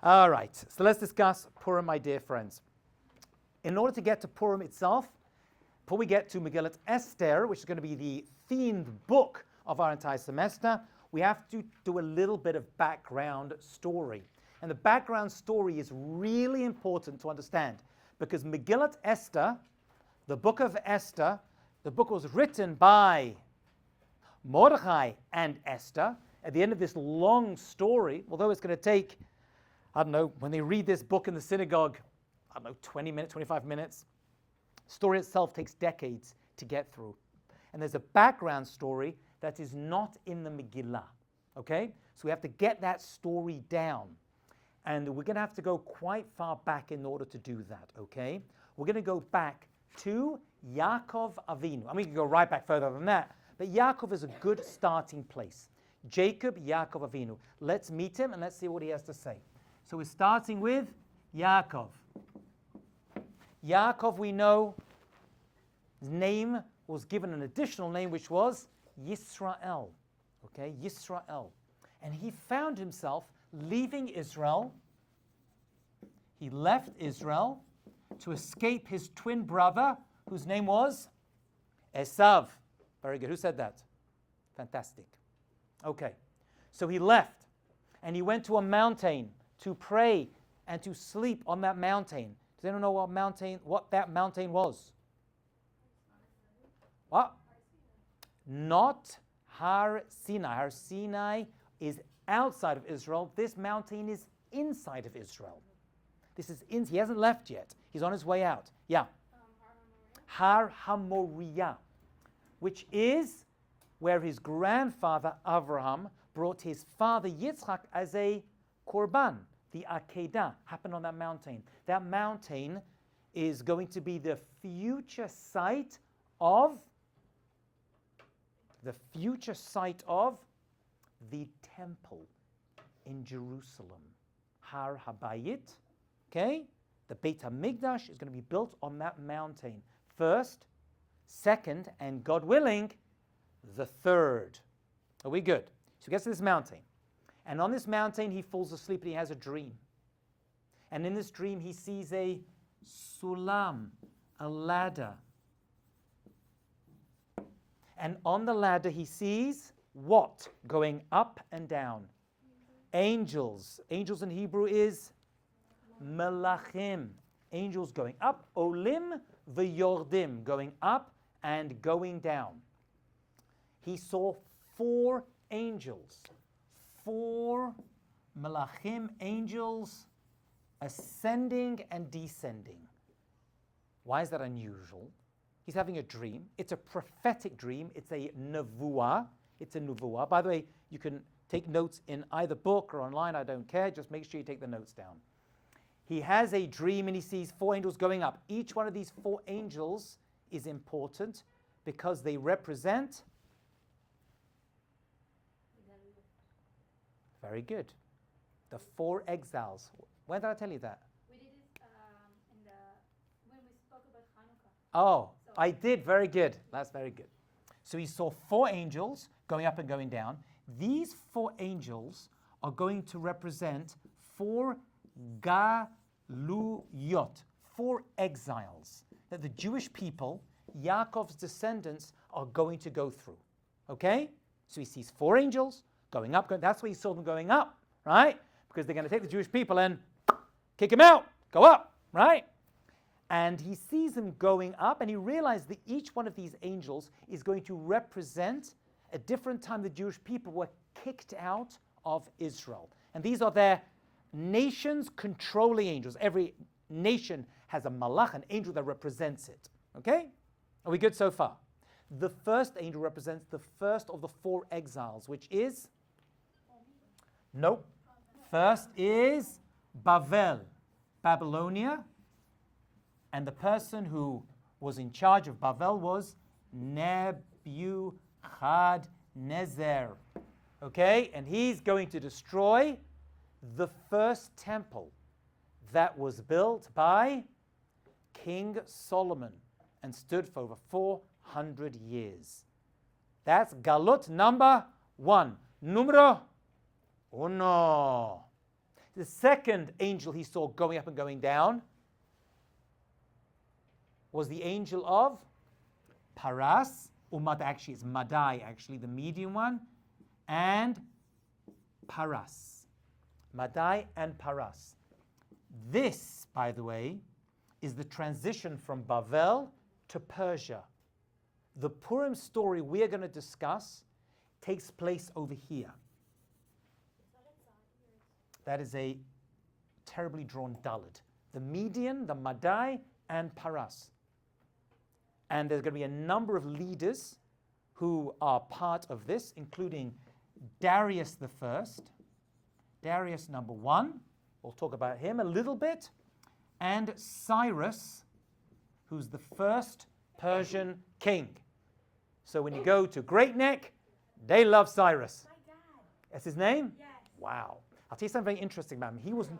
All right, so let's discuss Purim, my dear friends. In order to get to Purim itself, before we get to Megillat Esther, which is going to be the themed book of our entire semester, we have to do a little bit of background story. And the background story is really important to understand because Megillat Esther, the book of Esther, the book was written by Mordechai and Esther. At the end of this long story, although it's going to take, I don't know, when they read this book in the synagogue, I don't know, 20 minutes, 25 minutes, the story itself takes decades to get through. And there's a background story that is not in the Megillah, okay? So we have to get that story down. And we're going to have to go quite far back in order to do that, okay? We're going to go back to Yaakov Avinu. I mean, we can go right back further than that, but Yaakov is a good starting place. Jacob, Yaakov Avinu. Let's meet him and let's see what he has to say. So we're starting with Yaakov. Yaakov, we know, his name was given an additional name, which was Yisrael. Okay, Yisrael. And he found himself leaving Israel. He left Israel to escape his twin brother, whose name was Esav. Very good. Who said that? Fantastic. Okay. So he left, and he went to a mountain to pray and to sleep on that mountain. Does anyone know what that mountain was? What? Not Har Sinai. Har Sinai is outside of Israel. This mountain is inside of Israel. He hasn't left yet. He's on his way out. Yeah. Har HaMoriah, which is where his grandfather Avraham brought his father Yitzchak as a korban. The Akedah happened on that mountain. That mountain is going to be the future site of the temple in Jerusalem. Har Habayit, okay? The Beit HaMikdash is going to be built on that mountain. First, second, and God willing, the third. Are we good? So he gets to this mountain. And on this mountain, he falls asleep and he has a dream. And in this dream, he sees a sulam, a ladder. And on the ladder, he sees what? Going up and down. Angels. Angels in Hebrew is melachim. Angels going up. Olim v'yordim. Going up and going down. He saw 4 angels. 4 melachim, angels, ascending and descending. Why is that unusual? He's having a dream. It's a prophetic dream. It's a nevuah. It's a nevuah. By the way, you can take notes in either book or online. I don't care. Just make sure you take the notes down. He has a dream and he sees 4 angels going up. Each one of these 4 angels is important because they represent. Very good. The 4 exiles. When did I tell you that? We did it when we spoke about Hanukkah. Oh, I did. Very good. That's very good. So he saw 4 angels going up and going down. These 4 angels are going to represent 4 galuyot, 4 exiles that the Jewish people, Yaakov's descendants, are going to go through. Okay? So he sees 4 angels going up. That's why he saw them going up, right? Because they're going to take the Jewish people and kick them out, go up, right? And he sees them going up, and he realized that each one of these angels is going to represent a different time the Jewish people were kicked out of Israel. And these are their nations controlling angels. Every nation has a malach, an angel that represents it. Okay? Are we good so far? The first angel represents the first of the 4 exiles, which is? Nope. First is Bavel, Babylonia. And the person who was in charge of Bavel was Nebuchadnezzar. Okay? And he's going to destroy the first temple that was built by King Solomon and stood for over 400 years. That's Galut number 1. Numero 1. The second angel he saw going up and going down was the angel of Paras, or actually it's Madai, actually, the medium one, and Paras. Madai and Paras. This, by the way, is the transition from Bavel to Persia. The Purim story we are going to discuss takes place over here. That is a terribly drawn dalet. The median, the Madai, and Paras. And there's going to be a number of leaders who are part of this, including Darius the First, Darius number 1, we'll talk about him a little bit, and Cyrus, who's the first Persian king. So when you go to Great Neck, they love Cyrus. My dad. That's his name? Yes. Wow. I'll tell you something very interesting about him. He was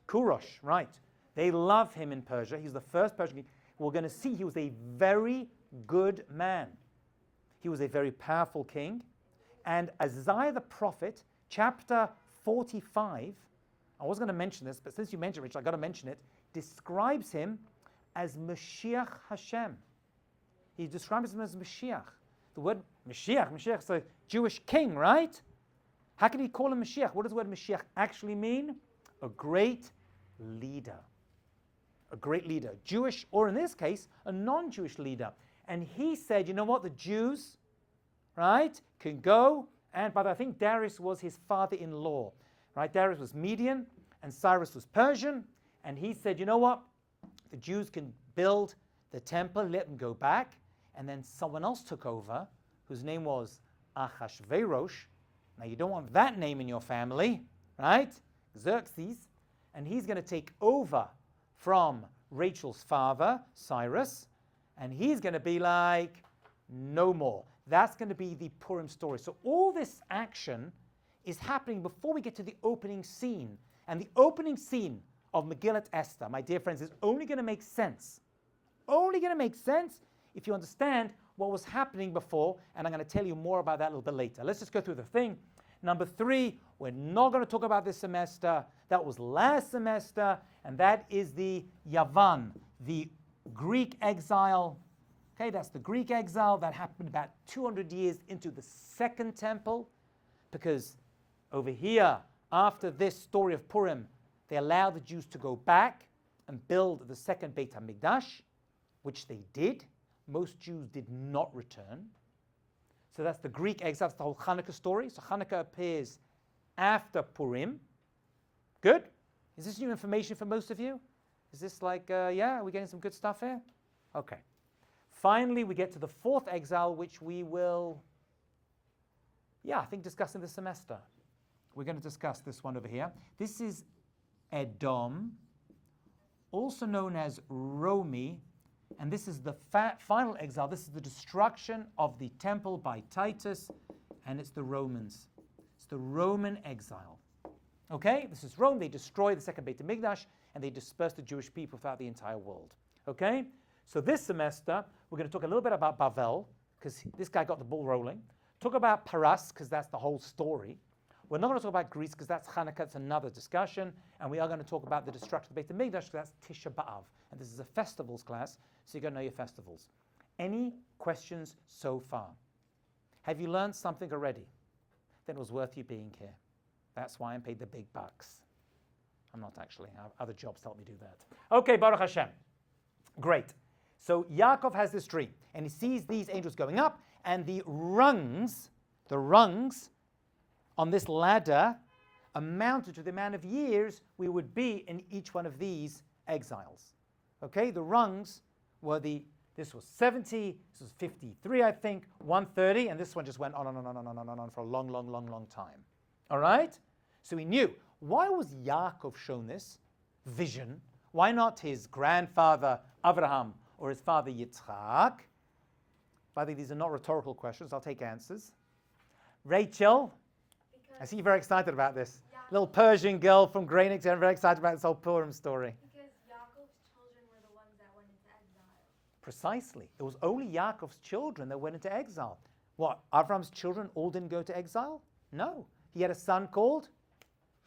Kurosh, right? They love him in Persia. He's the first Persian king. We're going to see he was a very good man. He was a very powerful king. And Isaiah the prophet, chapter 45, I was going to mention this, but since you mentioned it, Rich, I've got to mention it, describes him as Mashiach Hashem. He describes him as Mashiach. The word Mashiach is a Jewish king, right? How can he call him Mashiach? What does the word Mashiach actually mean? A great leader. A great leader. Jewish, or in this case, a non-Jewish leader. And he said, you know what, the Jews, right, can go, and but I think Darius was his father-in-law, right? Darius was Median, and Cyrus was Persian, and he said, you know what, the Jews can build the temple, let them go back, and then someone else took over, whose name was Achashverosh. Now you don't want that name in your family, right? Xerxes, and he's going to take over from Rachel's father, Cyrus, and he's going to be like, no more. That's going to be the Purim story. So all this action is happening before we get to the opening scene. And the opening scene of Megillat Esther, my dear friends, is only going to make sense. Only going to make sense if you understand what was happening before, and I'm going to tell you more about that a little bit later. Let's just go through the thing. Number 3, we're not going to talk about this semester. That was last semester, and that is the Yavan, the Greek exile. Okay, that's the Greek exile that happened about 200 years into the Second Temple, because over here, after this story of Purim, they allowed the Jews to go back and build the second Beit HaMikdash, which they did. Most Jews did not return. So that's the Greek exile. That's the whole Hanukkah story. So Hanukkah appears after Purim. Good? Is this new information for most of you? Is this like, yeah, are we getting some good stuff here? Okay. Finally, we get to the 4th exile, which we will, I think discuss in this semester. We're going to discuss this one over here. This is Edom, also known as Romi, and this is the final exile. This is the destruction of the temple by Titus, and it's the Romans. It's the Roman exile. Okay, this is Rome. They destroy the second Beit HaMikdash, and they disperse the Jewish people throughout the entire world. Okay, so this semester, we're going to talk a little bit about Bavel, because this guy got the ball rolling. Talk about Paras, because that's the whole story. We're not going to talk about Greece, because that's Hanukkah, it's another discussion. And we are going to talk about the destruction of the Beit HaMikdash, because that's Tisha B'Av. And this is a festivals class, so you're going to know your festivals. Any questions so far? Have you learned something already? Then it was worth you being here. That's why I'm paid the big bucks. I'm not actually. I have other jobs to help me do that. Okay, Baruch Hashem. Great. So Yaakov has this dream, and he sees these angels going up, and the rungs on this ladder amounted to the amount of years we would be in each one of these exiles. Okay, the rungs were this was 70, this was 53, I think, 130, and this one just went on and on and on and on and on for a long, long, long, long time. All right? So he knew. Why was Yaakov shown this vision? Why not his grandfather Abraham or his father Yitzchak? By the way, these are not rhetorical questions. I'll take answers. Rachel, I see you're very excited about this. Little Persian girl from Greenwich, I'm very excited about this whole Purim story. Because Yaakov's children were the ones that went into exile. Precisely. It was only Yaakov's children that went into exile. What, Avram's children all didn't go to exile? No. He had a son called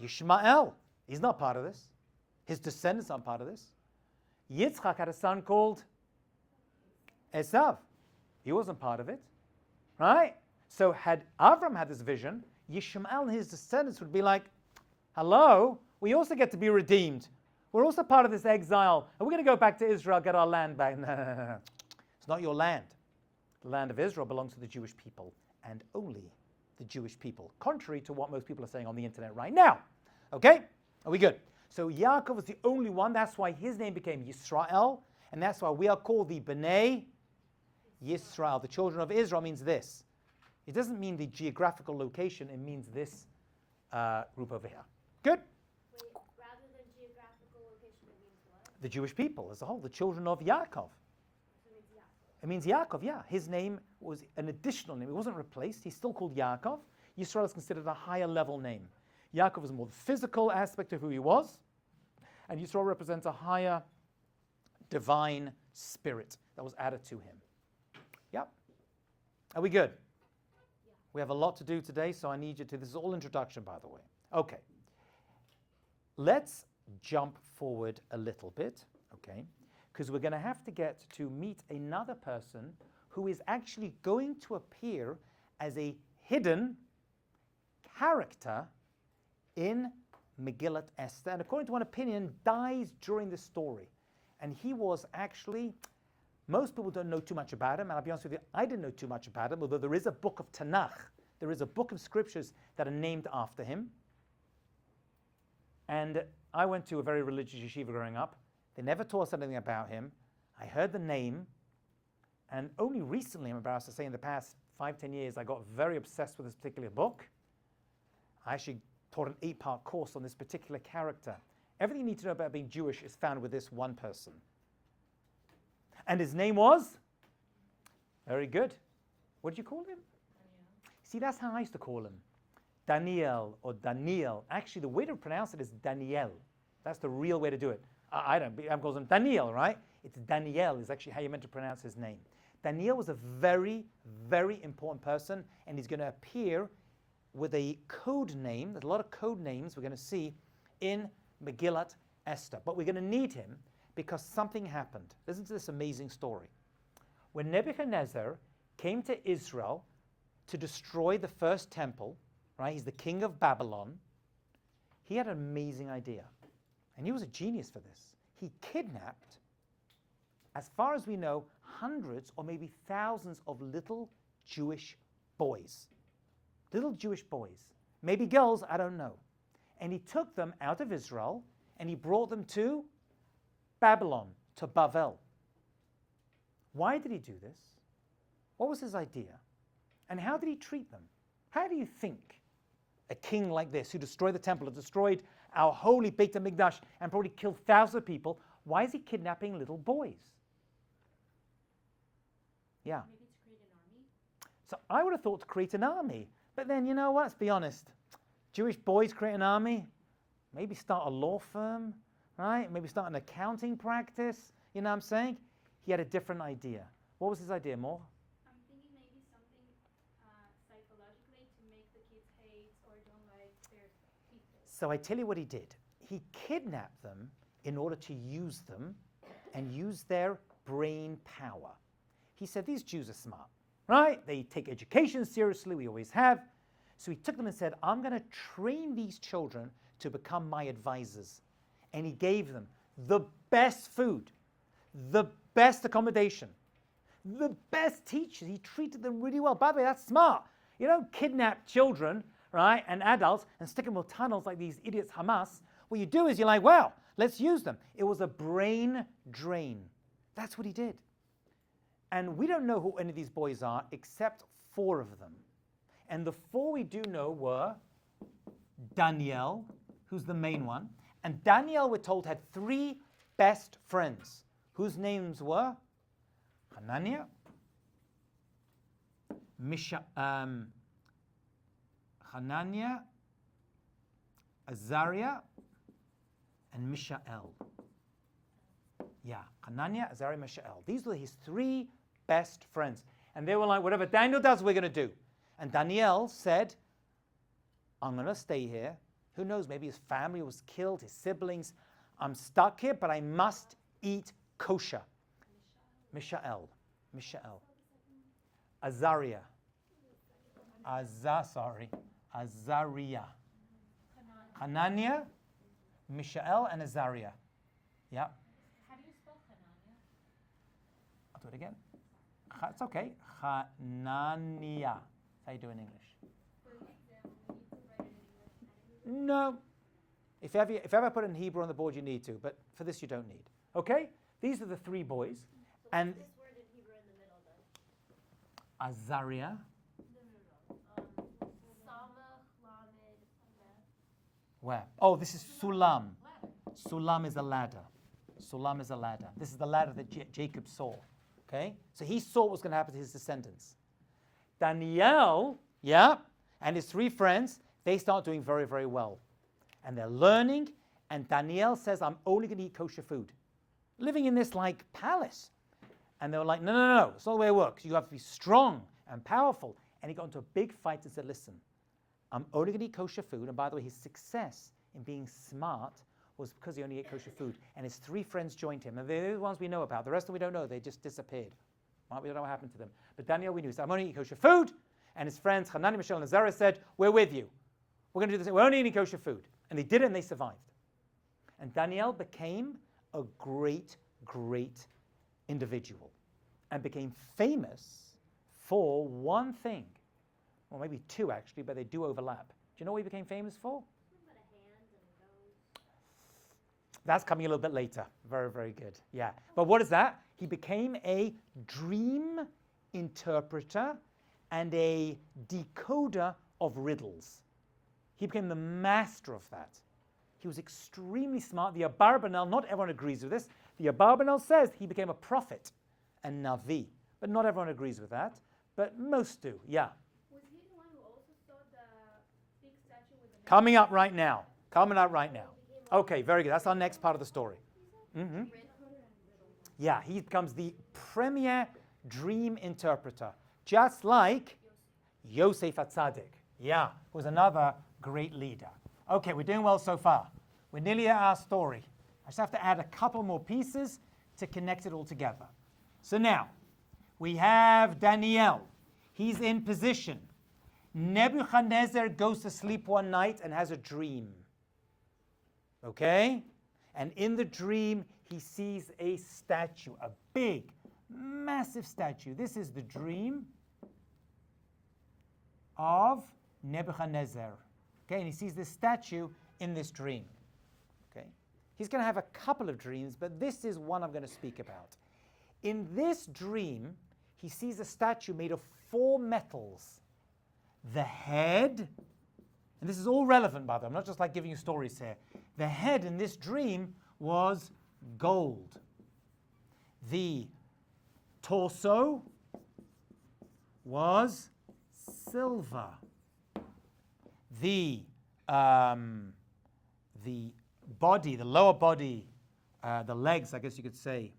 Yishmael. He's not part of this. His descendants aren't part of this. Yitzchak had a son called Esav. He wasn't part of it, right? So had Avram had this vision, Yishmael and his descendants would be like, hello, we also get to be redeemed. We're also part of this exile, and we're going to go back to Israel, get our land back. No. It's not your land. The land of Israel belongs to the Jewish people, and only the Jewish people, contrary to what most people are saying on the internet right now. Okay? Are we good? So Yaakov was the only one. That's why his name became Yisrael, and that's why we are called the Bnei Yisrael. The children of Israel means this. It doesn't mean the geographical location. It means this group over here. Good? Wait, rather than geographical location, it means what? The Jewish people as a whole, the children of Yaakov. So it means Yaakov. It means Yaakov, yeah. His name was an additional name. It wasn't replaced. He's still called Yaakov. Yisrael is considered a higher level name. Yaakov was more the physical aspect of who he was, and Yisrael represents a higher divine spirit that was added to him. Yep. Are we good? Yeah. We have a lot to do today, so I need you to, this is all introduction, by the way. Okay. Let's jump forward a little bit, okay? Because we're going to have to get to meet another person who is actually going to appear as a hidden character in Megillat Esther, and according to one opinion, dies during the story. And he was actually, most people don't know too much about him, and I'll be honest with you, I didn't know too much about him, although there is a book of Tanakh, there is a book of scriptures that are named after him. And I went to a very religious yeshiva growing up. They never taught us anything about him. I heard the name, and only recently, I'm embarrassed to say, in the past 5-10 years, I got very obsessed with this particular book. I actually taught an 8-part course on this particular character. Everything you need to know about being Jewish is found with this one person. And his name was? Very good. What did you call him? Daniel. See, that's how I used to call him. Daniel or Daniel. Actually, the way to pronounce it is Daniel. That's the real way to do it. I don't, I'm calling him Daniel, right? It's Daniel is actually how you're meant to pronounce his name. Daniel was a very, very important person, and he's going to appear with a code name. There's a lot of code names we're going to see in Megillat Esther. But we're going to need him because something happened. Listen to this amazing story. When Nebuchadnezzar came to Israel to destroy the first temple, right? He's the king of Babylon. He had an amazing idea. And he was a genius for this. He kidnapped, as far as we know, hundreds or maybe thousands of little Jewish boys. Little Jewish boys. Maybe girls, I don't know. And he took them out of Israel and he brought them to Babylon, to Bavel. Why did he do this? What was his idea? And how did he treat them? How do you think a king like this, who destroyed the temple, who destroyed our holy Beit HaMikdash and probably killed thousands of people, why is he kidnapping little boys? Yeah. Maybe to create an army? So I would have thought to create an army. But then, you know what? Let's be honest. Jewish boys create an army. Maybe start a law firm, right? Maybe start an accounting practice. You know what I'm saying? He had a different idea. What was his idea, Mor? I'm thinking maybe something psychologically to make the kids hate or don't like their people. So I tell you what he did. He kidnapped them in order to use them and use their brain power. He said, these Jews are smart, right? They take education seriously, we always have. So he took them and said, I'm going to train these children to become my advisors. And he gave them the best food, the best accommodation, the best teachers. He treated them really well. By the way, that's smart. You don't kidnap children, right, and adults and stick them with tunnels like these idiots Hamas. What you do is you're like, wow, let's use them. It was a brain drain. That's what he did. And we don't know who any of these boys are except 4 of them. And the 4 we do know were Daniel, who's the main one. And Daniel, we're told, had 3 best friends, whose names were Hananiah, Hananiah, Azariah, and Mishael. Yeah, Hananiah, Azariah, Mishael. These were his 3 best friends. And they were like, whatever Daniel does, we're going to do. And Daniel said, I'm going to stay here. Who knows? Maybe his family was killed, his siblings. I'm stuck here, but I must eat kosher. Mishael. Azariah. Azariah. Hananiah, Mishael, and Azariah. Yeah. How do you spell Hananiah? I'll do it again. It's okay. Hananiah. That's how you do it in English. For example, we need to write it in English. No. If ever put it in Hebrew on the board, you need to, but for this you don't need. Okay? These are the three boys. So And what's this word in Hebrew in the middle then? Azariah. Samach, Lamed, Meh. Where? Oh, this is Sulam. Sulam is a ladder. Sulam is a ladder. This is the ladder that Jacob saw. Okay? So he saw what was going to happen to his descendants. Daniel, and his three friends, they start doing very, very well. And they're learning, and Daniel says, I'm only going to eat kosher food. Living in this like palace. And they were like, no, it's not the way it works. You have to be strong and powerful. And he got into a big fight and said, listen, I'm only going to eat kosher food. And by the way, his success in being smart was because he only ate kosher food. And his three friends joined him. And they're the ones we know about. The rest of them we don't know. They just disappeared. Right? We don't know what happened to them. But Daniel we knew. So I'm only eating kosher food. And his friends, Hanani, Mishael, and Azariah said, we're with you. We're going to do this. We're only eating kosher food. And they did it and they survived. And Daniel became a great, great individual. And became famous for one thing. Well, maybe two actually, but they do overlap. Do you know what he became famous for? About a hand and a nose. That's coming a little bit later. Very, very good. Yeah. But what is that? He became a dream interpreter and a decoder of riddles. He became the master of that. He was extremely smart. The Abarbanel, not everyone agrees with this. The Abarbanel says he became a prophet and Navi. But not everyone agrees with that. But most do. Yeah. Was he the one who also saw the big statue with the Coming up right now. Okay, very good. That's our next part of the story. Mm-hmm. Yeah, he becomes the premier dream interpreter. Just like Yosef HaTzadik. Yeah, who was another great leader. Okay, we're doing well so far. We're nearly at our story. I just have to add a couple more pieces to connect it all together. So now, we have Daniel. He's in position. Nebuchadnezzar goes to sleep one night and has a dream. Okay? And in the dream, he sees a statue, a big, massive statue. This is the dream of Nebuchadnezzar. Okay, and he sees this statue in this dream. Okay? He's going to have a couple of dreams, but this is one I'm going to speak about. In this dream, he sees a statue made of 4 metals. The head, and this is all relevant, by the way, I'm not just like giving you stories here. The head in this dream was gold. The torso was silver. The body, the lower body, the legs, I guess you could say,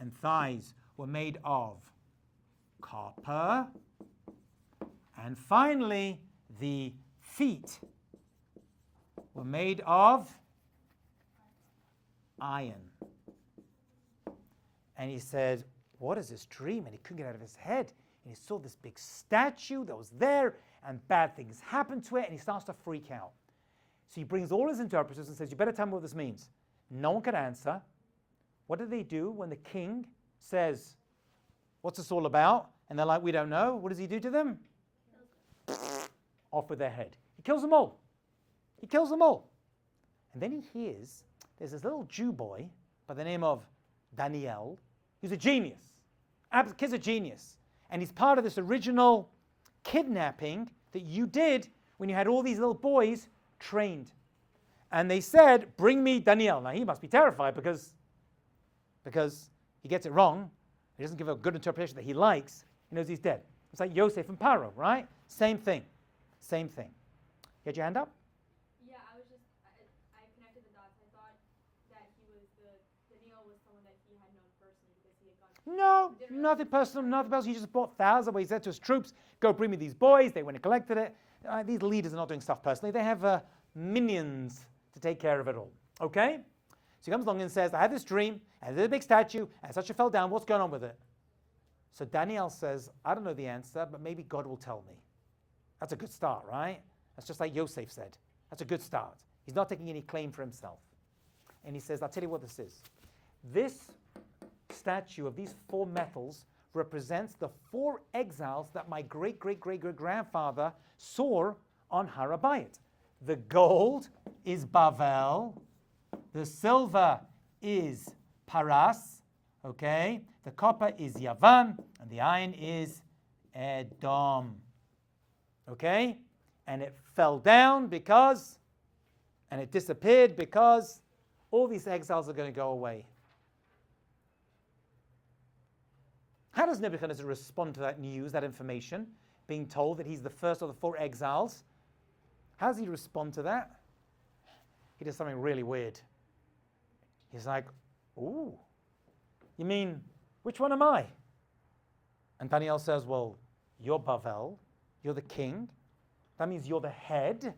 and thighs were made of copper. And finally, the feet were made of iron. And he said, what is this dream? And he couldn't get it out of his head. And he saw this big statue that was there, and bad things happened to it, and he starts to freak out. So he brings all his interpreters and says, you better tell me what this means. No one could answer. What do they do when the king says, what's this all about? And they're like, we don't know. What does he do to them? Off with their head. He kills them all. He kills them all. And then he hears there's this little Jew boy by the name of Daniel, who's a genius. Kid's a genius. And he's part of this original kidnapping that you did when you had all these little boys trained. And they said, bring me Daniel. Now he must be terrified because he gets it wrong. He doesn't give a good interpretation that he likes. He knows he's dead. It's like Yosef and Paro, right? Same thing. Same thing. You had your hand up? Yeah, I connected the dots. I thought that Daniel was someone that he had known personally because he had gone. No, nothing personal, nothing personal. He just brought thousands. Where he said to his troops, go bring me these boys. They went and collected it. These leaders are not doing stuff personally. They have minions to take care of it all. Okay? So he comes along and says, I had this dream, and there's a big statue, and such a fell down. What's going on with it? So Daniel says, I don't know the answer, but maybe God will tell me. That's a good start, right? That's just like Yosef said. That's a good start. He's not taking any claim for himself. And he says, I'll tell you what this is. This statue of these 4 metals represents the 4 exiles that my great-great-great-great-grandfather saw on Har HaBayit. The gold is Bavel. The silver is Paras. Okay? The copper is Yavan. And the iron is Edom. Okay? And it fell down because, and it disappeared because all these exiles are going to go away. How does Nebuchadnezzar respond to that news, that information, being told that he's the first of the 4 exiles? How does he respond to that? He does something really weird. He's like, ooh, you mean, which one am I? And Daniel says, well, you're Bavel, you're the king. That means you're the head,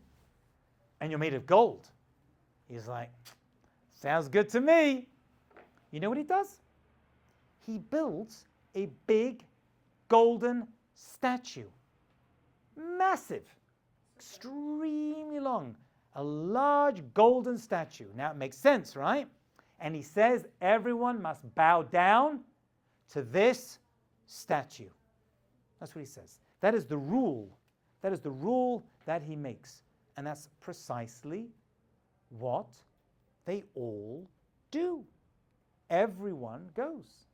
and you're made of gold. He's like, sounds good to me. You know what he does? He builds a big golden statue. Massive, extremely long, a large golden statue. Now it makes sense, right? And he says everyone must bow down to this statue. That's what he says. That is the rule. That is the rule that he makes. And that's precisely what they all do. Everyone goes,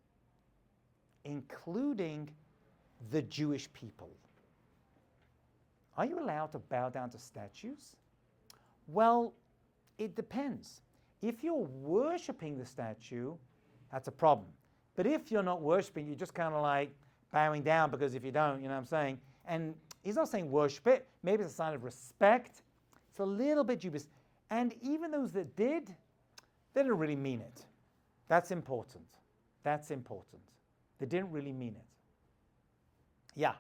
including the Jewish people. Are you allowed to bow down to statues? Well, it depends. If you're worshipping the statue, that's a problem. But if you're not worshipping, you're just kind of like bowing down, because if you don't, you know what I'm saying? And he's not saying worship it. Maybe it's a sign of respect. It's a little bit dubious. And even those that did, they didn't really mean it. That's important. That's important. They didn't really mean it. Yeah.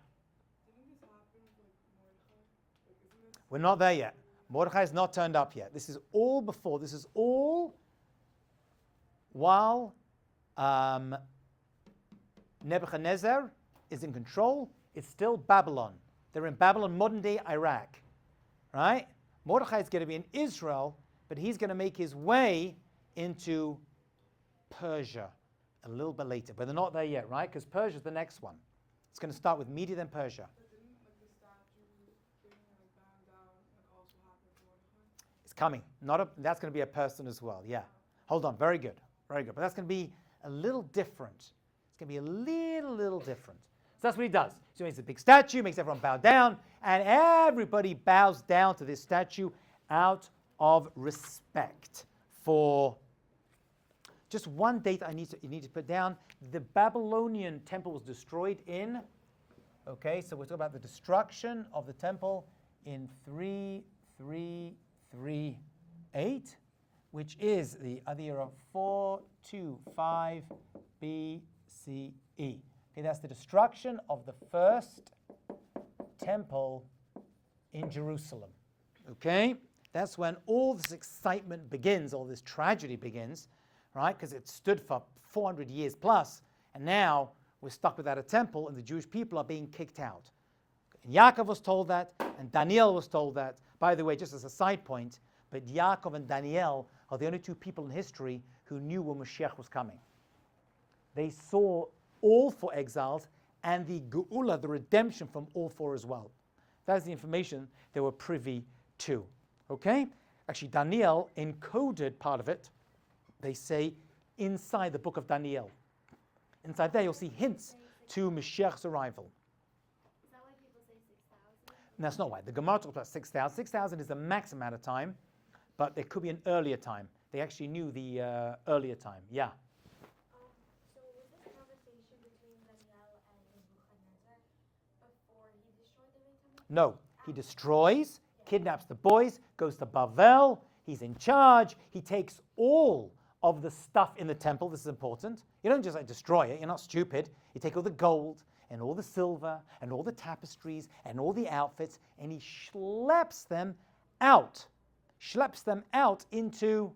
Didn't this happen with Mordecai? Like, isn't this We're not there yet. Mordecai has not turned up yet. This is all before. This is all while Nebuchadnezzar is in control. It's still Babylon. They're in Babylon, modern-day Iraq. Right? Mordecai is going to be in Israel, but he's going to make his way into Persia a little bit later. But they're not there yet, right? Because Persia is the next one. It's going to start with Media, then Persia. but didn't like the statue thing like bowing down like also happen to Mordecai? It's coming. That's going to be a person as well. Yeah. Hold on. Very good. Very good. But that's going to be a little different. It's going to be a little different. So that's what he does. So he makes a big statue, makes everyone bow down, and everybody bows down to this statue out of respect for just one date you need to put down. The Babylonian temple was destroyed in, okay, so we're talking about the destruction of the temple in 3338, which is the year of 425 BCE. Okay, that's the destruction of the first temple in Jerusalem. Okay? That's when all this excitement begins, all this tragedy begins, right? Because it stood for 400 years plus, and now we're stuck without a temple, and the Jewish people are being kicked out. And Yaakov was told that, and Daniel was told that. By the way, just as a side point, but Yaakov and Daniel are the only 2 people in history who knew when Mashiach was coming. They saw all 4 exiles and the Geula, the redemption from all 4 as well. That's the information they were privy to. Okay? Actually, Daniel encoded part of it, they say, inside the book of Daniel. Inside there, you'll see hints to Mashiach's arrival. Is that why people say 6,000? That's not why. The Gemara talks about 6,000. 6,000 is the max amount of time, but there could be an earlier time. They actually knew the earlier time. Yeah. So was this conversation between Daniel and Nebuchadnezzar before he destroyed the Beit HaMikdash? No. He destroys, kidnaps the boys, goes to Bavel. He's in charge. He takes all of the stuff in the temple. This is important. You don't just like destroy it. You're not stupid. You take all the gold and all the silver and all the tapestries and all the outfits, and he schleps them out schleps them out into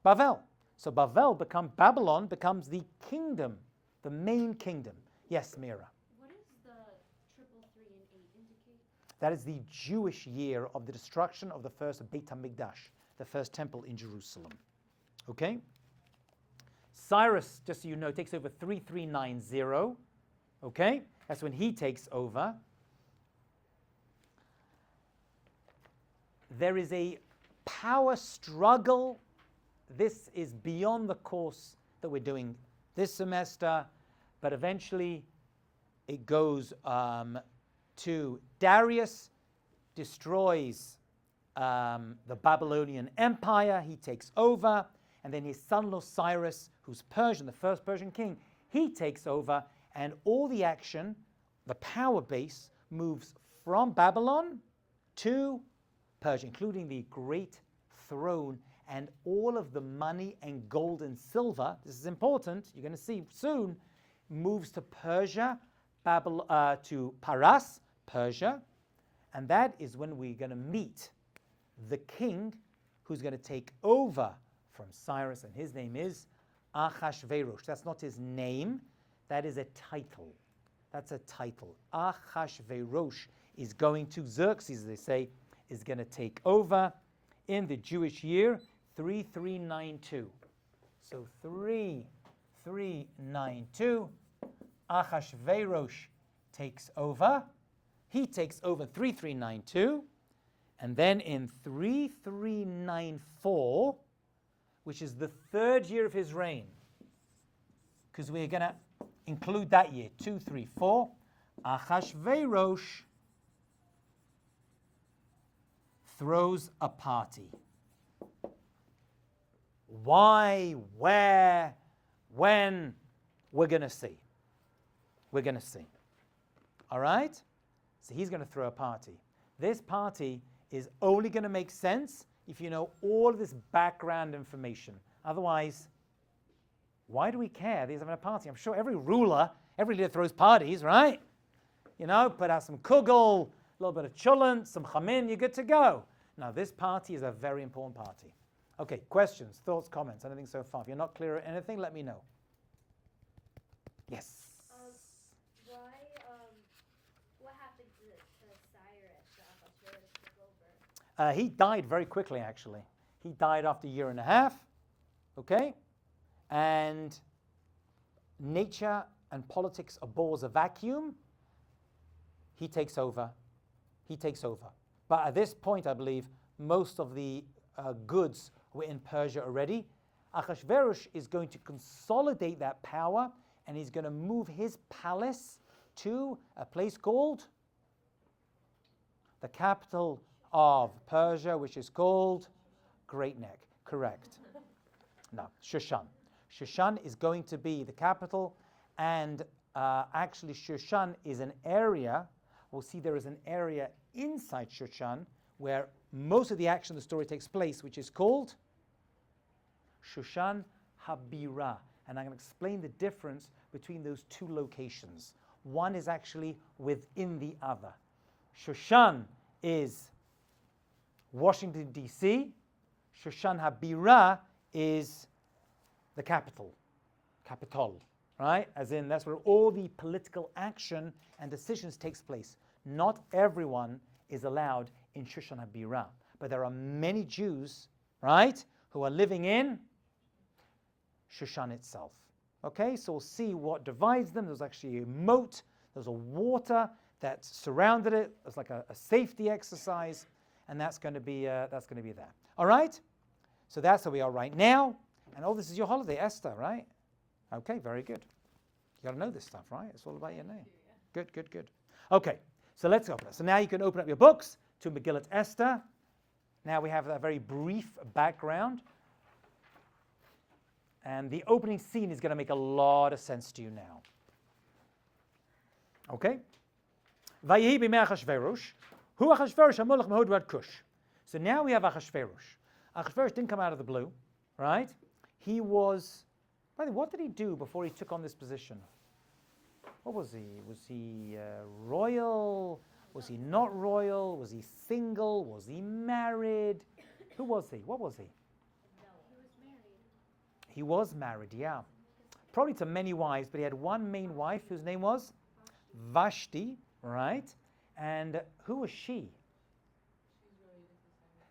Babel. So Babylon becomes the kingdom, the main kingdom. Yes, Mira. What does the 333 and 8 indicate? That is the Jewish year of the destruction of the first Beit HaMikdash, the first temple in Jerusalem. Okay? Cyrus, just so you know, takes over 3390. Okay? That's when he takes over. There is a power struggle. This is beyond the course that we're doing this semester, but eventually it goes to Darius destroys the Babylonian Empire. He takes over, and then his son-in-law Cyrus, who's Persian, the first Persian king, he takes over, and all the action, the power base, moves from Babylon to Persia, including the great throne and all of the money and gold and silver. This is important, you're going to see soon, moves to Persia, to Paras, Persia, and that is when we're going to meet the king who's going to take over from Cyrus, and his name is Achashverosh. That's not his name, that is a title. That's a title. Achashverosh is going to, Xerxes, they say, is going to take over in the Jewish year 3392. So 3392, Achashverosh takes over. He takes over 3392, and then in 3394, which is the third year of his reign, because we're going to include that year, 234, Achashverosh throws a party. Why, where, when? We're going to see. We're going to see. All right? So he's going to throw a party. This party is only going to make sense if you know all of this background information. Otherwise, why do we care? He's having a party. I'm sure every ruler, every leader throws parties, right? You know, put out some kugel, a little bit of cholent, some chamin, you're good to go. Now, this party is a very important party. Okay, questions, thoughts, comments, anything so far? If you're not clear at anything, let me know. Yes? What happened to Cyrus that Ahasuerus took over? He died very quickly, actually. He died after a year and a half, okay? And nature and politics abhors a vacuum. He takes over. He takes over. But at this point, I believe, most of the goods were in Persia already. Ahasuerus is going to consolidate that power, and he's going to move his palace to a place called the capital of Persia, which is called Great Neck. Correct. No, Shushan. Shushan is going to be the capital, and actually Shushan is an area, we'll see there is an area inside Shushan where most of the action of the story takes place, which is called Shushan Habira. And I'm going to explain the difference between those two locations. One is actually within the other. Shushan is Washington, D.C. Shushan Habira is the capital, right? As in, that's where all the political action and decisions takes place. Not everyone is allowed in Shushan Habira, but there are many Jews, right, who are living in Shushan itself. Okay, so we'll see what divides them. There's actually a moat, there's a water that surrounded it. It's like a safety exercise, and that's going to be there. All right, so that's where we are right now. And this is your holiday, Esther, right? Okay, very good. You got to know this stuff, right? It's all about your name. Good, good, good. Okay, so let's open it. So now you can open up your books to Megillat Esther. Now we have a very brief background. And the opening scene is going to make a lot of sense to you now. Okay? Vayehi b'mei Achashverosh, hu Achashverosh hamelech mehod v'ad Kush. So now we have Achashverosh. Achashverosh didn't come out of the blue, right? He was, by the way, what did he do before he took on this position? What was he? Was he royal? Was he not royal? Was he single? Was he married? Who was he? What was he? He was married. He was married, yeah. Probably to many wives, but he had one main wife whose name was Vashti, right? And who was she?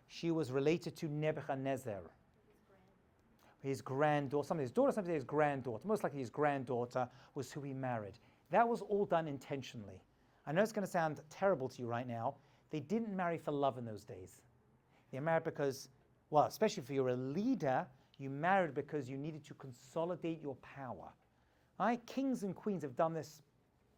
She was related to Nebuchadnezzar. His granddaughter, some of his daughter, some of his granddaughter, most likely his granddaughter was who he married. That was all done intentionally. I know it's going to sound terrible to you right now. They didn't marry for love in those days. They married because, well, especially if you're a leader, you married because you needed to consolidate your power. Right? Kings and queens have done this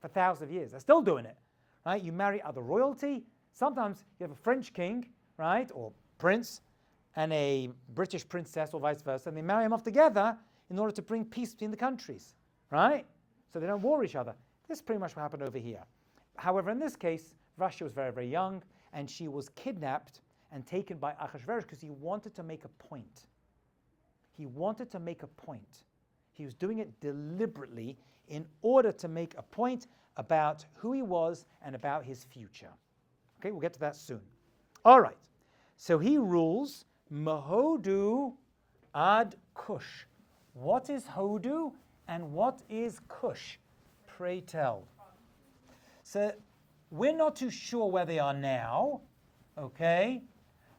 for thousands of years. They're still doing it. Right? You marry other royalty. Sometimes you have a French king, right, or prince, and a British princess, or vice versa, and they marry them off together in order to bring peace between the countries, right? So they don't war each other. This is pretty much what happened over here. However, in this case, Vashti was very, very young, and she was kidnapped and taken by Ahasuerus because he wanted to make a point. He wanted to make a point. He was doing it deliberately in order to make a point about who he was and about his future. Okay, we'll get to that soon. All right, so he rules Mahodu ad Cush. What is Hodu and what is Cush? Pray tell. So we're not too sure where they are now, okay?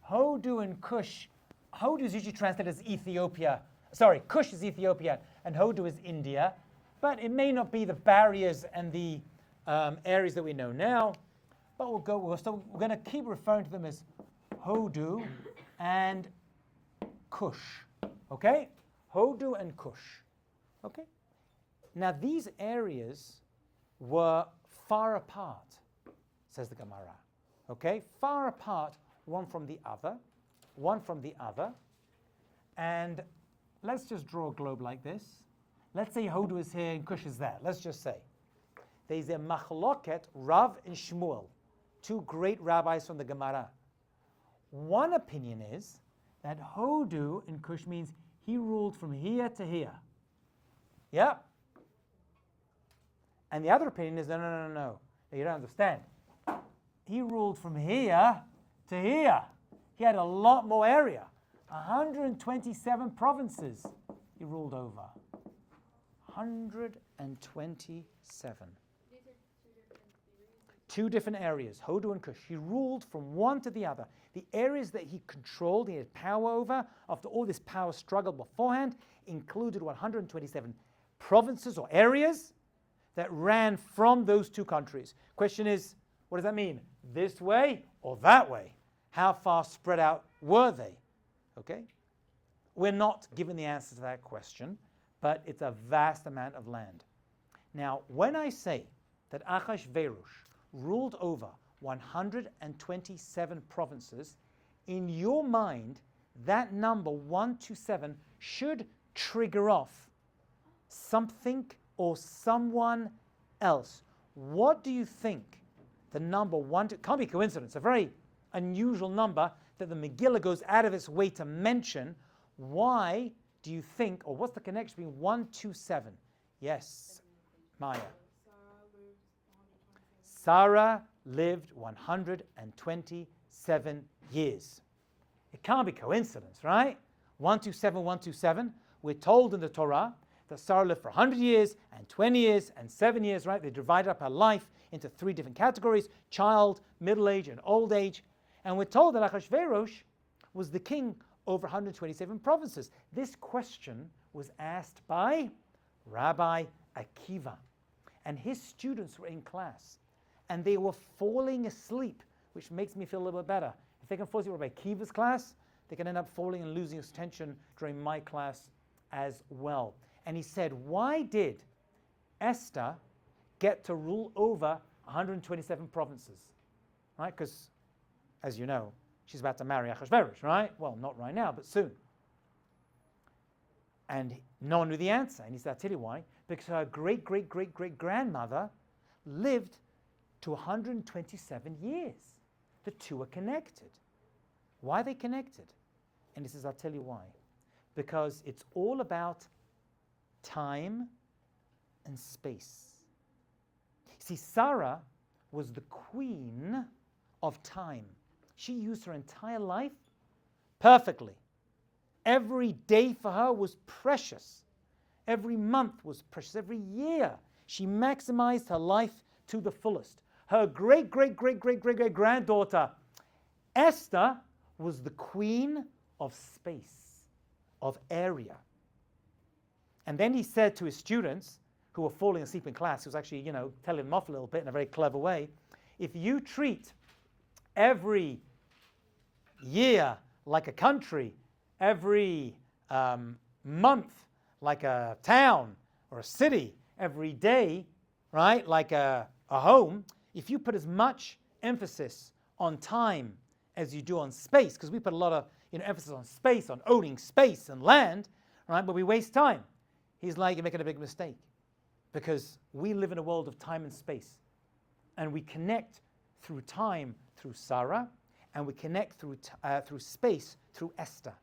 Hodu and Cush. Hodu is usually translated as Ethiopia. Sorry, Cush is Ethiopia and Hodu is India. But it may not be the barriers and the areas that we know now. But we're going to keep referring to them as Hodu and Cush. Okay? Hodu and Cush. Okay? Now these areas were far apart, says the Gemara. Okay? Far apart, one from the other. And let's just draw a globe like this. Let's say Hodu is here and Cush is there. Let's just say. There's a machloket, Rav and Shmuel, two great rabbis from the Gemara. One opinion is that Hodu in Cush means he ruled from here to here. Yeah? And the other opinion is, no. You don't understand. He ruled from here to here. He had a lot more area. 127 provinces he ruled over. 127. These are two different theories. Two different areas, Hodu and Cush. He ruled from one to the other. The areas that he controlled, he had power over, after all this power struggle beforehand, included 127 provinces or areas that ran from those two countries. Question is, what does that mean? This way or that way? How far spread out were they? Okay? We're not given the answer to that question, but it's a vast amount of land. Now, when I say that Ahasuerus ruled over 127 provinces, in your mind, that number 127 should trigger off something or someone else. What do you think the number one? It can't be coincidence. A very unusual number that the Megillah goes out of its way to mention. Why do you think, or what's the connection between 127? Yes, Maya. Sarah lived 127 years. It can't be coincidence, right? 127, 127. We're told in the Torah that Sarah lived for 100 years and 20 years and 7 years, right? They divided up her life into three different categories: child, middle age, and old age. And we're told that Ahasuerus was the king over 127 provinces. This question was asked by Rabbi Akiva. And his students were in class. And they were falling asleep, which makes me feel a little bit better. If they can fall asleep in Rabbi Akiva's class, they can end up falling and losing attention during my class as well. And he said, why did Esther get to rule over 127 provinces? Right? Because, as you know, she's about to marry Ahasuerus, right? Well, not right now, but soon. And no one knew the answer. And he said, I'll tell you why. Because her great-great-great-great-grandmother lived to 127 years. The two are connected. Why are they connected? And he says, I'll tell you why. Because it's all about time and space. See, Sarah was the queen of time. She used her entire life perfectly. Every day for her was precious. Every month was precious. Every year she maximized her life to the fullest. Her great-great-great-great-great-great-granddaughter, Esther, was the queen of space, of area. And then he said to his students, who were falling asleep in class, he was actually, telling them off a little bit in a very clever way, if you treat every year like a country, every month like a town or a city, every day, right, like a home, if you put as much emphasis on time as you do on space, because we put a lot of emphasis on space, on owning space and land, right, but we waste time. He's like, you're making a big mistake, because we live in a world of time and space, and we connect through time through Sarah, and we connect through space through Esther.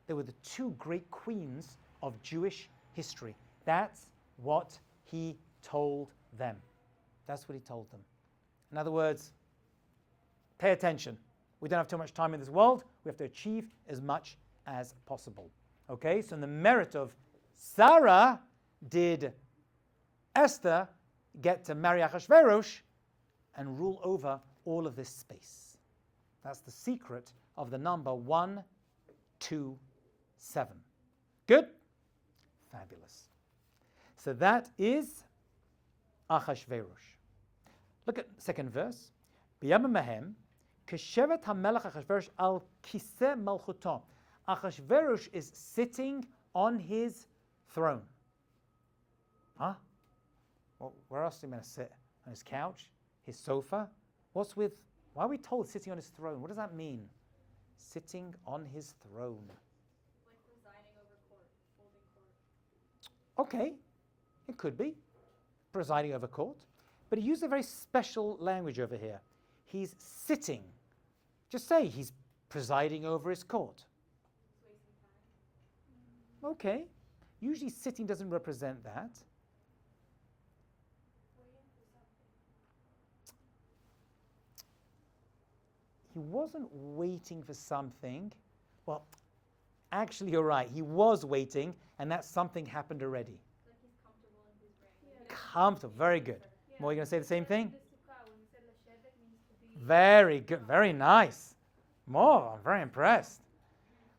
They were the two great queens of Jewish history. That's what he told them. That's what he told them. In other words, pay attention. We don't have too much time in this world. We have to achieve as much as possible. Okay, so in the merit of Sarah did Esther get to marry Ahasuerus and rule over all of this space. That's the secret of the number 127. Good? Fabulous. So that is Ahasuerus. Look at second verse. B'yamim mehem, keshevet hamelech Ahasuerus al kiseh malchuto. Ahasuerus is sitting on his throne. Huh? Well, where else is he going to sit? On his couch? His sofa? Why are we told sitting on his throne? What does that mean? Sitting on his throne. Like presiding over court, holding court. Okay, it could be. Presiding over court. But he used a very special language over here. He's sitting. Just say he's presiding over his court. He's wasting time. Okay. Usually sitting doesn't represent that. Waiting for something. He wasn't waiting for something. Well, actually, you're right. He was waiting, and that something happened already. Like he's comfortable in his reign. Yeah. Comfortable. Very good. Yeah. More, you going to say the same thing? The sukkah, when we said Leshevet means to be. Very good. Very nice. More. I'm very impressed.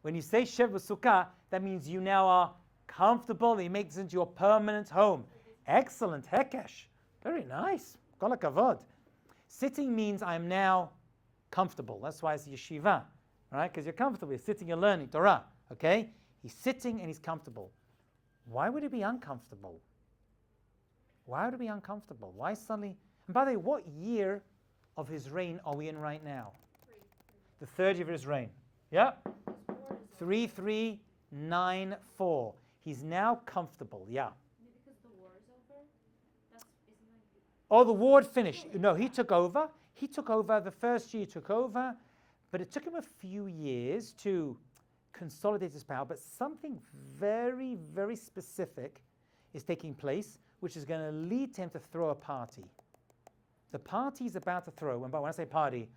When you say Shev Sukkah, that means you now are comfortable, and you make this into your permanent home. Excellent. Hekesh. Very nice. Kol hakavod. Sitting means I'm now comfortable. That's why it's yeshiva, right? Because you're comfortable. You're sitting, you're learning Torah. Okay? He's sitting and he's comfortable. Why would he be uncomfortable? Why would he be uncomfortable? Why suddenly? And by the way, what year of his reign are we in right now? The third year of his reign. Yeah? 3394. He's now comfortable. Yeah. Because the war is over? Isn't like Oh, the war had finished. No, he took over. He took over the first year. He took over, but it took him a few years to consolidate his power. But something very, very specific is taking place, which is going to lead to him to throw a party. The party he's about to throw, and when I say party,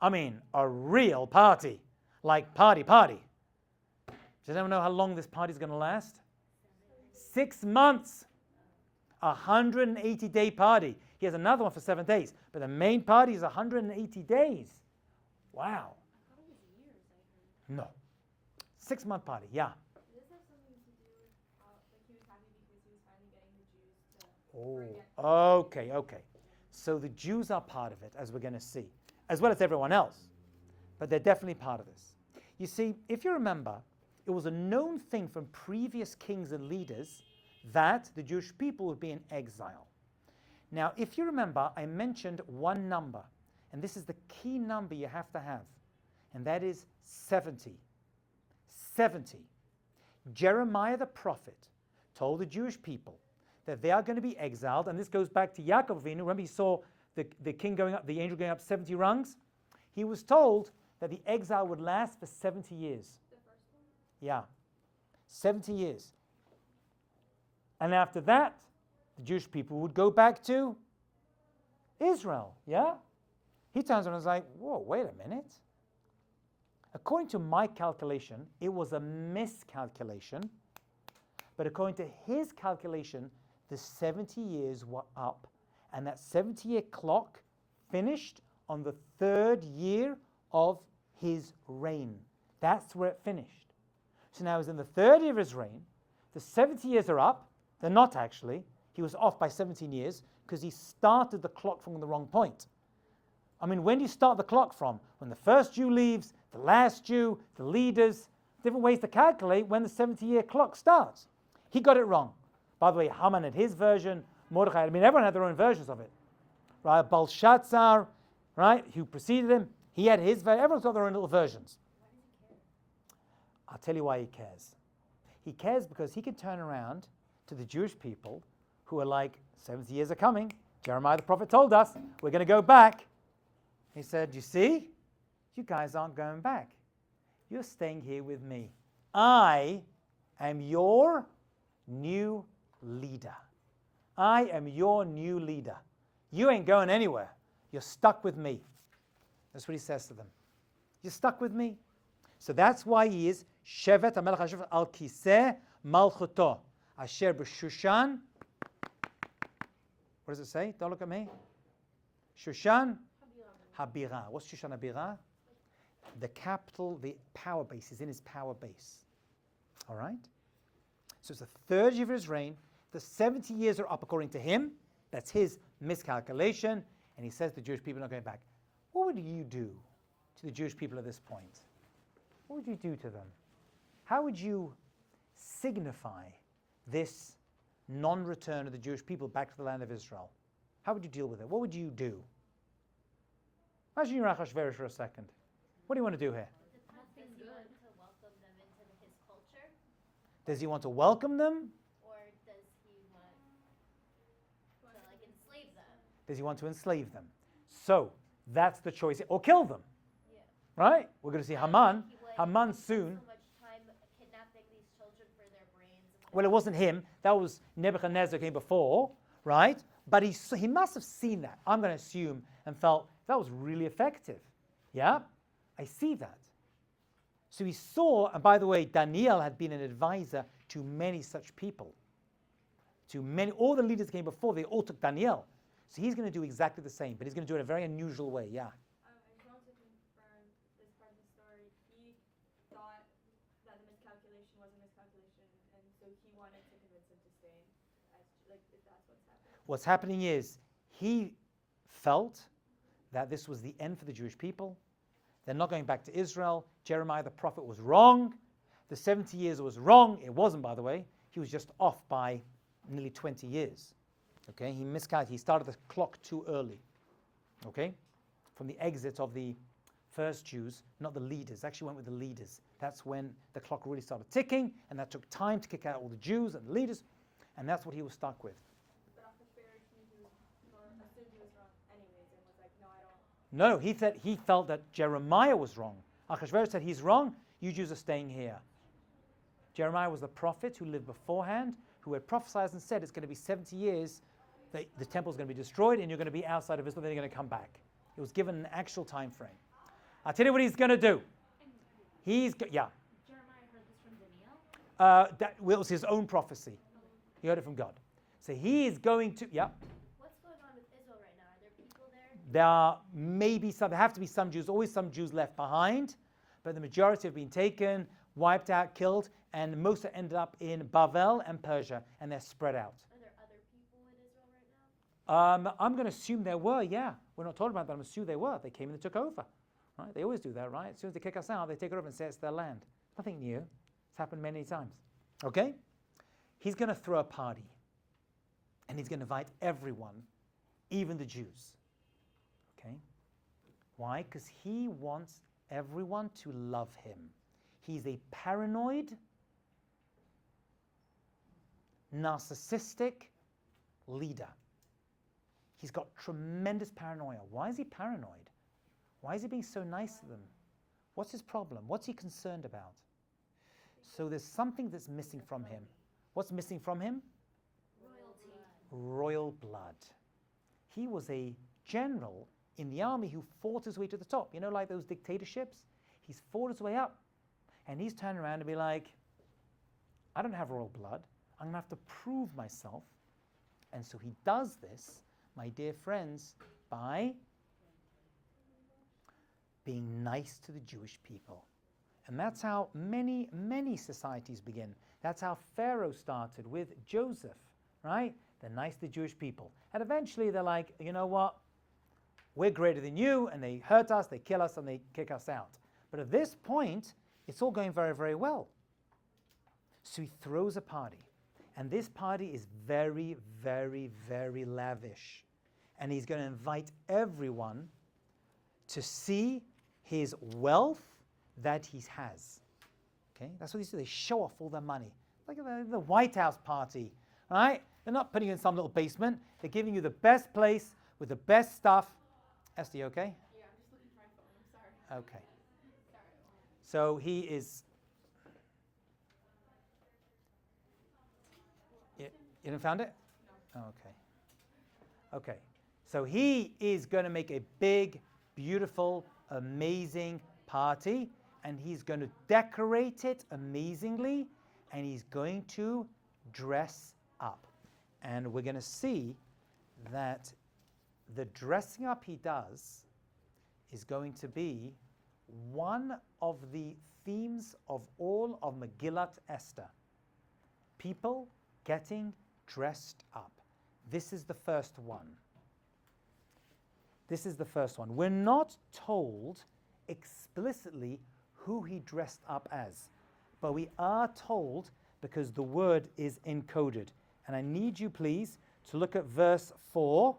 I mean a real party, like party. Does anyone know how long this party is going to last? 6 months. 180-day party. He has another one for 7 days, but the main party is 180 days. Wow. I thought it was years, I heard. No. 6-month party, yeah. Does this have something to do with how like he was happy because he was finally getting the Jews to Okay. So the Jews are part of it, as we're going to see, as well as everyone else. But they're definitely part of this. You see, if you remember, it was a known thing from previous kings and leaders that the Jewish people would be in exile. Now, if you remember, I mentioned one number, and this is the key number you have to have, and that is 70. 70. Jeremiah the prophet told the Jewish people that they are going to be exiled, and this goes back to Yaakov Avinu. Remember, he saw the king going up, the angel going up 70 rungs? He was told that the exile would last for 70 years. the first one. Yeah, 70 years. And after that, the Jewish people would go back to Israel, yeah? He turns around and is like, whoa, wait a minute. According to my calculation, it was a miscalculation. But according to his calculation, the 70 years were up. And that 70-year clock finished on the 3rd year of his reign. That's where it finished. So now he's in the 3rd year of his reign. The 70 years are up. They're not actually. He was off by 17 years because he started the clock from the wrong point. I mean, when do you start the clock from? When the first Jew leaves, the last Jew, the leaders, different ways to calculate when the 70-year clock starts. He got it wrong. By the way, Haman had his version, Mordechai, I mean, everyone had their own versions of it. Right? Belshazzar, right, who preceded him, he had his version. Everyone's got their own little versions. I'll tell you why he cares. He cares because he can turn around to the Jewish people who are like, 70 years are coming. Jeremiah the prophet told us, we're going to go back. He said, you see, you guys aren't going back. You're staying here with me. I am your new leader. I am your new leader. You ain't going anywhere. You're stuck with me. That's what he says to them. You're stuck with me. So that's why he is Shevet HaMelech HaShevet Al Kiseh Malchuto Asher B'Shushan. What does it say? Don't look at me. Shushan Habira. What's Shushan Habira? The capital, the power base is in his power base. All right? So it's the 3rd year of his reign. The 70 years are up according to him. That's his miscalculation. And he says the Jewish people are not going back. What would you do to the Jewish people at this point? What would you do to them? How would you signify this non-return of the Jewish people back to the land of Israel? How would you deal with it? What would you do? Imagine you're Achashverosh for a second. What do you want to do here? Does he want to welcome them into his culture? Does he want to welcome them? Or does he want to enslave them? Does he want to enslave them? So that's the choice. Or kill them. Yeah. Right? We're going to see Haman. Haman He soon. so much time kidnapping these children for their brains. Well, it wasn't him. That was Nebuchadnezzar came before, right? But he must have seen that, I'm going to assume, and felt that was really effective. Yeah? I see that. So he saw, and by the way, Daniel had been an advisor to many such people. To many, all the leaders came before, they all took Daniel. So he's going to do exactly the same, but he's going to do it in a very unusual way, yeah. I just want to confirm this part of the story. He thought that the miscalculation was a miscalculation, and so he wanted to convince him to stay. If that's what's happening. What's happening is he felt that this was the end for the Jewish people. They're not going back to Israel. Jeremiah the prophet was wrong. The 70 years was wrong. It wasn't, by the way. He was just off by nearly 20 years. Okay, he miscalculated. He started the clock too early. Okay, from the exit of the first Jews, not the leaders. Actually went with the leaders. That's when the clock really started ticking, and that took time to kick out all the Jews and the leaders, and that's what he was stuck with. But Achashverosh knew he was, or assumed he was wrong anyways, and was like, no, I don't. No, he felt that Jeremiah was wrong. Achashverosh said, he's wrong, you Jews are staying here. Jeremiah was the prophet who lived beforehand, who had prophesied and said it's going to be 70 years, that the temple is going to be destroyed and you're going to be outside of Israel, then you're going to come back. It was given an actual time frame. I'll tell you what he's going to do. Yeah. Jeremiah heard this from Daniel? That was his own prophecy. He heard it from God. So he is going to, yeah. What's going on with Israel right now? Are there people there? There are maybe some, there have to be some Jews, always some Jews left behind, but the majority have been taken, wiped out, killed, and most have ended up in Bavel and Persia, and they're spread out. Are there other people in Israel right now? I'm going to assume there were, yeah. We're not talking about that, I'm assuming they were. They came and they took over. Right? They always do that, right? As soon as they kick us out, they take it over and say it's their land. Nothing new. It's happened many times. Okay? He's going to throw a party. And he's going to invite everyone, even the Jews. Okay? Why? Because he wants everyone to love him. He's a paranoid, narcissistic leader. He's got tremendous paranoia. Why is he paranoid? Why is he being so nice to them? What's his problem? What's he concerned about? So there's something that's missing from him. What's missing from him? Royalty. Royal blood. He was a general in the army who fought his way to the top. You know, like those dictatorships? He's fought his way up. And he's turning around and be like, I don't have royal blood. I'm going to have to prove myself. And so he does this, my dear friends, by being nice to the Jewish people. And that's how many, many societies begin. That's how Pharaoh started with Joseph, right? They're nice to the Jewish people. And eventually they're like, you know what? We're greater than you, and they hurt us, they kill us, and they kick us out. But at this point, it's all going very, very well. So he throws a party. And this party is very, very, very lavish. And he's going to invite everyone to see his wealth that he has. Okay? That's what they do. They show off all their money. Like the White House party, right? They're not putting you in some little basement. They're giving you the best place with the best stuff. Esther, you okay? Yeah, I'm just looking for my phone. I'm sorry. Okay. So he is... You didn't found it? No. Okay. Okay. So he is going to make a big, beautiful, amazing party, and he's going to decorate it amazingly, and he's going to dress up. And we're going to see that the dressing up he does is going to be one of the themes of all of Megillat Esther. People getting dressed up. This is the first one. This is the first one. We're not told explicitly who he dressed up as, but we are told because the word is encoded. And I need you, please, to look at verse 4.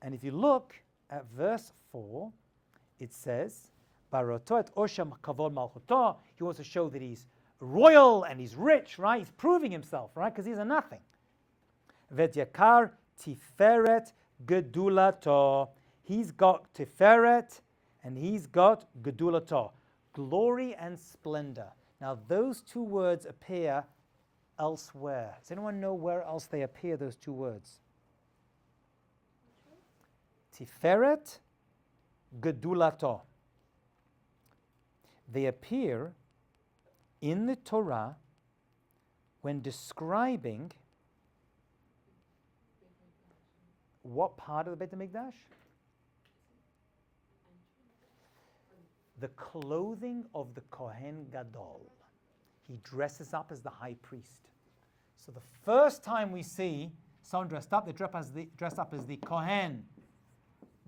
And if you look at verse 4, it says, Baroto et osham kavod malchuto. He wants to show that he's royal and he's rich, right? He's proving himself, right? Because he's a nothing. Vet yakar tiferet gedulato. He's got tiferet and he's got gedulato. Glory and splendor. Now those two words appear elsewhere. Does anyone know where else they appear, those two words? Tiferet, gedulato. They appear in the Torah when describing what part of the Beit HaMikdash? The clothing of the Kohen Gadol. He dresses up as the high priest. So the first time we see someone dressed up, they dress up as the Kohen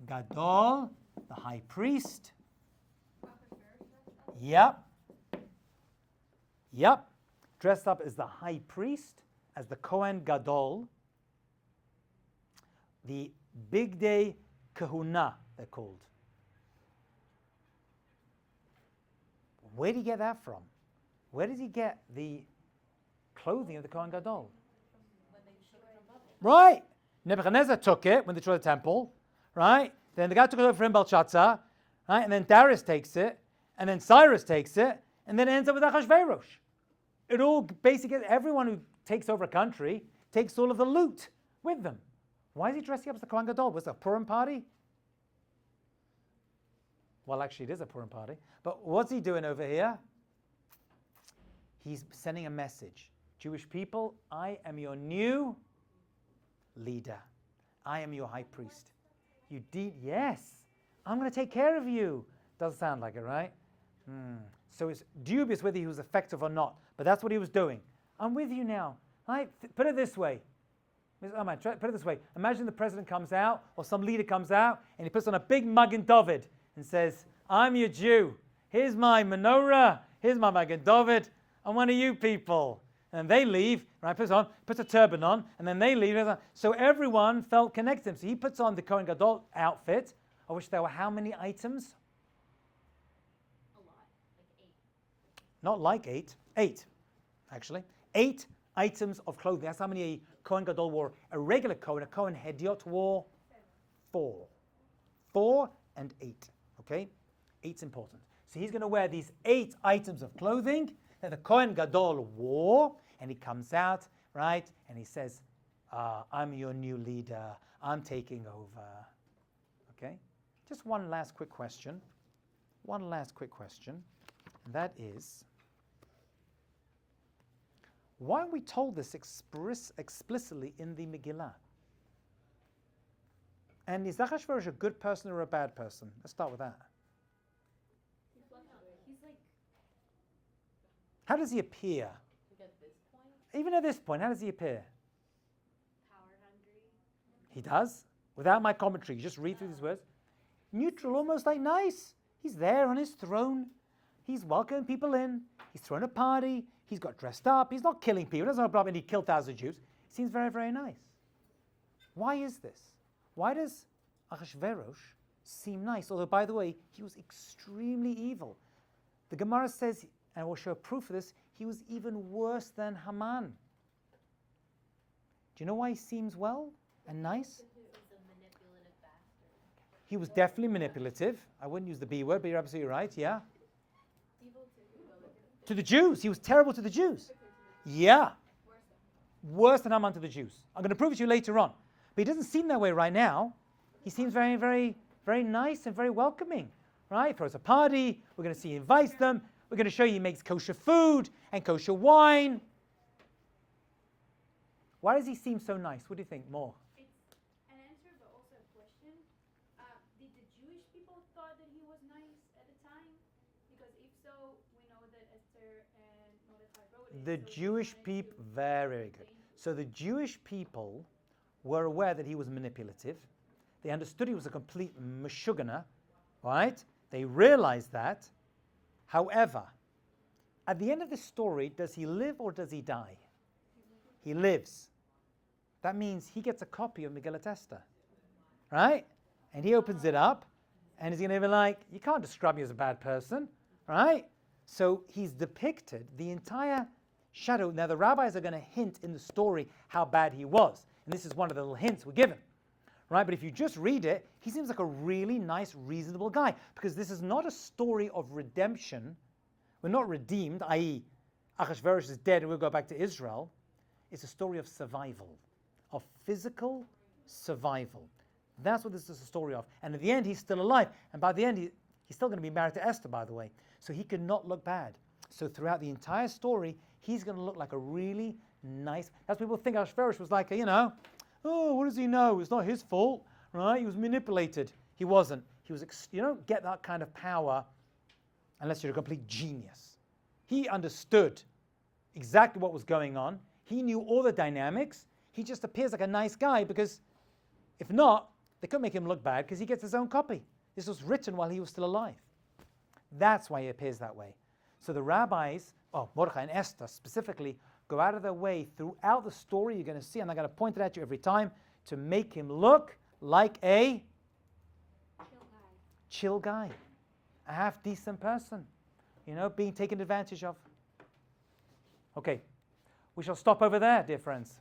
Gadol, the high priest. Yep. Dressed up as the high priest, as the Kohen Gadol. The Big Day Kahuna, they're called. Where did he get that from? Where did he get the clothing of the Kohen Gadol? Right. Nebuchadnezzar took it when they destroyed the temple. Right. Then the guy took it over for him, Belshazzar. Right. And then Darius takes it. And then Cyrus takes it. And then it ends up with Achashverosh. It all basically, everyone who takes over a country takes all of the loot with them. Why is he dressing up as the Kohen Gadol? Was it a Purim party? Well, actually, it is a Purim party. But what's he doing over here? He's sending a message. Jewish people, I am your new leader. I am your high priest. Yes, I'm going to take care of you. Doesn't sound like it, right? So it's dubious whether he was effective or not. But that's what he was doing. I'm with you now. Right? Put it this way. Put it this way. Imagine the president comes out or some leader comes out and he puts on a big Magen David and says, I'm your Jew. Here's my menorah. Here's my Magen David. I'm one of you people. And they leave, right? Puts a turban on, and then they leave. So everyone felt connected. So he puts on the Kohen Gadol outfit, of which there were how many items? A lot, like 8. Not like 8. 8, actually. 8 items of clothing. That's how many a Kohen Gadol wore. A regular Kohen, a Kohen Hediot wore 4. 4 and 8. Okay? 8's important. So he's going to wear these 8 items of clothing that the Kohen Gadol wore, and he comes out, right? And he says, I'm your new leader. I'm taking over. Okay? Just one last quick question. One last quick question. And that is, why are we told this explicitly in the Megillah? And is Achashverosh a good person or a bad person? Let's start with that. He's like How does he appear? at this point, Even at this point, how does he appear? Power hungry. He does. Without my commentary, you just read through these words. Neutral, almost like nice. He's there on his throne. He's welcoming people in. He's throwing a party. He's got dressed up. He's not killing people. He doesn't have a problem. He killed thousands of Jews. He seems very, very nice. Why is this? Why does Achashverosh seem nice? Although, by the way, he was extremely evil. The Gemara says, and we'll show proof of this, he was even worse than Haman. Do you know why he seems well and nice? He's a manipulative bastard. He was definitely manipulative. I wouldn't use the B word, but you're absolutely right, yeah. Evil to who though? To the Jews. He was terrible to the Jews. Yeah. Worse than Haman to the Jews. I'm going to prove it to you later on. But he doesn't seem that way right now. He seems very, very, very nice and very welcoming. Right? Throws a party. We're going to see he invites them. We're going to show you he makes kosher food and kosher wine. Why does he seem so nice? What do you think more? it's an answer, but also a question. Did the Jewish people thought that he was nice at the time? Because if so, we know that Esther and Mordecai wrote it. The so they Jewish wanted people, to very good. So the Jewish people were aware that he was manipulative. They understood he was a complete meshugana, right? They realized that. However, at the end of the story, does he live or does he die? He lives. That means he gets a copy of Megillat Esther, right? And he opens it up, and he's going to be like, you can't describe me as a bad person, right? So he's depicted the entire shadow. Now the rabbis are going to hint in the story how bad he was. And this is one of the little hints we're given, right? But if you just read it, he seems like a really nice, reasonable guy. Because this is not a story of redemption. We're not redeemed, i.e. Achashverosh is dead and we'll go back to Israel. It's a story of survival, of physical survival. That's what this is a story of. And at the end, he's still alive. And by the end, he's still going to be married to Esther, by the way. So he could not look bad. So throughout the entire story, he's going to look like a really nice... That's people think Achashverosh was like, oh, what does he know? It's not his fault, right? He was manipulated. He wasn't. He was, you don't get that kind of power unless you're a complete genius. He understood exactly what was going on. He knew all the dynamics. He just appears like a nice guy because if not, they couldn't make him look bad because he gets his own copy. This was written while he was still alive. That's why he appears that way. So the rabbis, Mordecai and Esther specifically, go out of their way throughout the story. You're going to see, and I'm going to point it at you every time, to make him look like a chill guy, a half-decent person, being taken advantage of. Okay, we shall stop over there, dear friends.